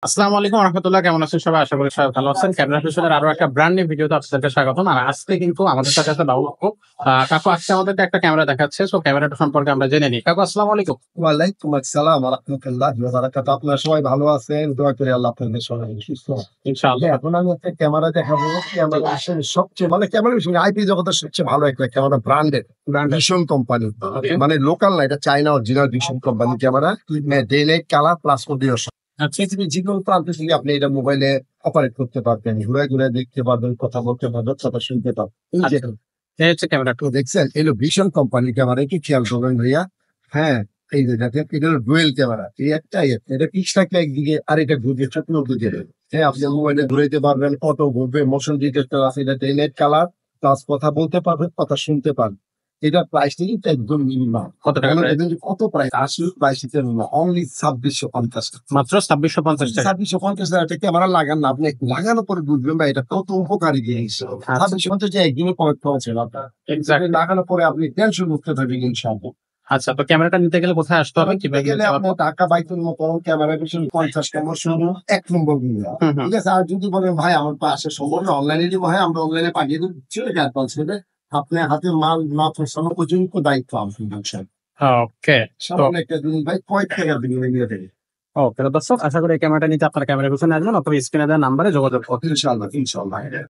আসসালামু আলাইকুম রহমতুল্লাহ, কেমন আছেন সবাই? আশা করি সবাই ভালো আছেন। ক্যামেরা ফিউশনের আরো একটা ব্র্যান্ড নিউ ভিডিওতে আপনাদেরকে স্বাগতম। আর আজকে কিন্তু আমাদের সাথে আছে বাবু কাকু। কাকু আজকে আমাদেরকে একটা ক্যামেরা দেখাচ্ছে। সো ক্যামেরাটা সম্পর্কে আমরা জেনে নিই। কাকু আসসালামু আলাইকুম। ওয়ালাইকুম আসসালাম ওয়া রাহমাতুল্লাহি ওয়া বারাকাতুহু। আপনারা সবাই ভালো আছেন? দোয়া করি আল্লাহ আপনাদের সবাই সুস্থ রাখুন। ইনশাআল্লাহ। এখন আমি একটা ক্যামেরা দেখাবো। জি। ক্যামেরা আসলে সবচেয়ে মানে ক্যামেরা বিষয় আইপি জগতের সবচেয়ে ভালো একটা ক্যামেরা ব্র্যান্ডেড ব্র্যান্ডের। Vision company. ওকে। মানে লোকাল না, এটা China original vision company camera. Day night colour plus audio. আচ্ছা। পৃথিবীর যেকোনো প্রান্ত থেকে আপনি এটা মোবাইলে অপারেট করতে পারবেন, ঘুরে ঘুরে দেখতে পারবেন, কথা বলতে পারবেন, কথা শুনতে পারবেন। এই যে আচ্ছা। এই হচ্ছে ক্যামেরাটা। তো দেখছেন এলো ভীষণ কোম্পানি ক্যামেরা, কি খেয়াল করবেন ভাইয়া? হ্যাঁ, এই যে দেখেন এটা হলো ডুয়েল ক্যামেরা। এই একটাই এটা পিছ থাকে একদিকে আর এটা ঘুরবে চোখের দিকে। হ্যাঁ, আপনি মোবাইলে ঘুরাইতে পারবেন, অটো ঘুরবে, মোশন ডিটেক্টর আছে, এটা ডেনাইট কালার প্লাস কথা বলতে পারবেন, কথা শুনতে পারবেন। এটার প্রাইস কিন্তু একদম মিনিমাম। কত টাকা প্রাইস? কত প্রাইস? আসলে প্রাইস হিসেবে অনলি ২৬৫০ টাকা। মাত্র ২৬৫০ টাকা। ২৬৫০ টাকা ক্যামেরা লাগান না, আপনি লাগানোর পরে বুঝবেন ভাই এটা কত উপকারী জিনিস। আচ্ছা। ২৬৫০ যে একদিনে কয়েক পাওয়া ছিল আপনার। এক্সাক্টলি। লাগানোর পরে আপনি টেনশন মুক্ত থাকবেন ইনশাআল্লাহ। আচ্ছা, তো ক্যামেরাটা নিতে গেলে কোথায় আসতে হবে? কিভাবে গেলে নিতে আপনি পারবো? ঢাকা বাইতুল মোকাররম ক্যামেরা ভিশন ৫০ নম্বর শোরুম ১ নম্বর বিল্ডিং। হুম, হুম। ঠিক আছে? আর যদি বলেন ভাই আমার তো আসা সম্ভব না, অনলাইনে দিব, হ্যাঁ আমরা অনলাইনে পাঠিয়ে দেব, চলে যায় অ্যাডভান্স করে। আপনার হাতে মাল না পৌঁছানো পর্যন্ত দায়িত্ব আপনি নিচ্ছেন। ওকে। তো সামান্য একটা জিনিস ভাই কয়েক টাকার বিনিময়ে দিয়ে দেবে। ওকে, তো দর্শক আশা করি এই ক্যামেরাটা নিতে আপনারা ক্যামেরা পিছনে আসবেন অথবা স্ক্রিনে দেওয়া নাম্বারে যোগাযোগ করুন। ইনশাআল্লাহ, ইনশাআল্লাহ।